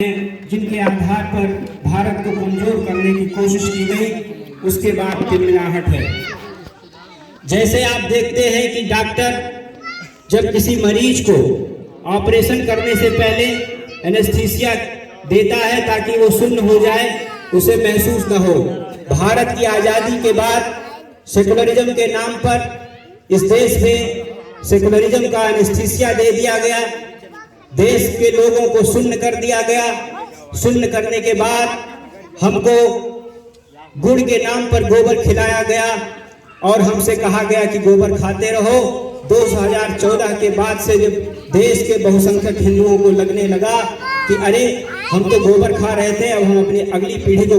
जिनके आधार पर भारत को कमजोर करने की कोशिश की गई, उसके बाद तिलमिलाहट है। जैसे आप देखते हैं कि डॉक्टर जब किसी मरीज को ऑपरेशन करने से पहले एनेस्थीसिया देता है ताकि वो सुन्न हो जाए, उसे महसूस न हो। भारत की आज़ादी के बाद सेकुलरिज्म के नाम पर इस देश में सेकुलरिज्म का एनेस्थीसिया दे दिया गया, देश के लोगों को सुन्न कर दिया गया। सुन्न करने के बाद हमको गुड़ के नाम पर गोबर खिलाया गया और हमसे कहा गया कि गोबर खाते रहो। 2014 के बाद से जब देश के बहुसंख्यक हिंदुओं को लगने लगा कि अरे हम तो गोबर खा रहे थे, अब हम अपनी अगली पीढ़ी को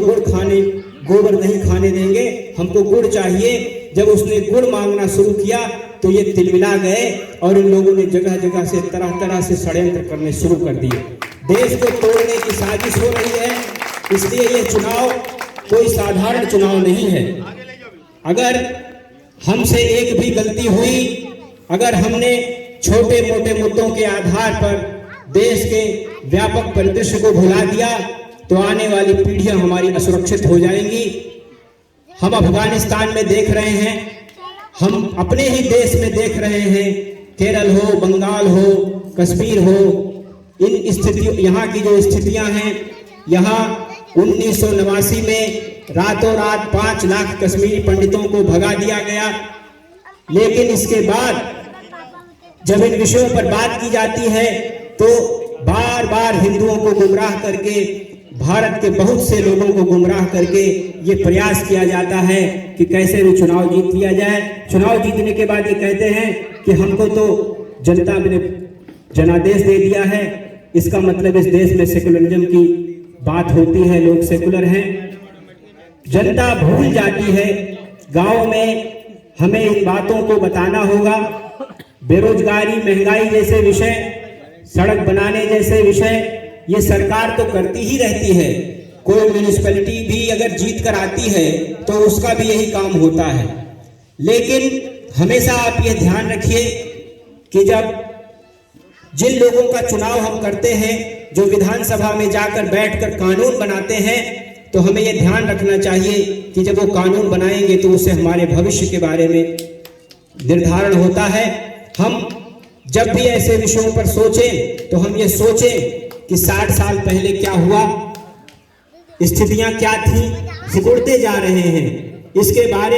गोबर नहीं खाने देंगे, हमको गुड़ चाहिए। जब उसने गुड़ मांगना शुरू किया तो ये तिलमिला गए और इन लोगों ने जगह जगह से तरह तरह से षड्यंत्र करने शुरू कर दिए। देश को तोड़ने की साजिश हो रही है। इसलिए ये चुनाव कोई साधारण चुनाव नहीं है। अगर हमसे एक भी गलती हुई, अगर हमने छोटे मोटे मुद्दों के आधार पर देश के व्यापक परिदृश्य को भुला दिया तो आने वाली पीढ़ियां हमारी असुरक्षित हो जाएंगी। हम अफगानिस्तान में देख रहे हैं, हम अपने ही देश में देख रहे हैं, केरल हो, बंगाल हो, कश्मीर हो, इन स्थितियों, यहाँ की जो स्थितियां हैं, यहाँ 1989 में रातों रात 5 लाख कश्मीरी पंडितों को भगा दिया गया। लेकिन इसके बाद जब इन विषयों पर बात की जाती है तो बार बार हिंदुओं को गुमराह करके, भारत के बहुत से लोगों को गुमराह करके ये प्रयास किया जाता है कि कैसे भी चुनाव जीत लिया जाए। चुनाव जीतने के बाद ये कहते हैं कि हमको तो जनता ने जनादेश दे दिया है, इसका मतलब इस देश में सेकुलरिज्म की बात होती है, लोग सेकुलर हैं। जनता भूल जाती है। गांव में हमें इन बातों को बताना होगा। बेरोजगारी, महंगाई जैसे विषय, सड़क बनाने जैसे विषय, ये सरकार तो करती ही रहती है। कोई म्यूनिसिपैलिटी भी अगर जीत कर आती है तो उसका भी यही काम होता है। लेकिन हमेशा आप ये ध्यान रखिए कि जब जिन लोगों का चुनाव हम करते हैं, जो विधानसभा में जाकर बैठकर कानून बनाते हैं, तो हमें ये ध्यान रखना चाहिए कि जब वो कानून बनाएंगे तो उससे हमारे भविष्य के बारे में निर्धारण होता है। हम जब भी ऐसे विषयों पर सोचें तो हम ये सोचें कि 60 साल पहले क्या हुआ, स्थितियां क्या थी, सिकुड़ते जा रहे हैं, इसके बारे में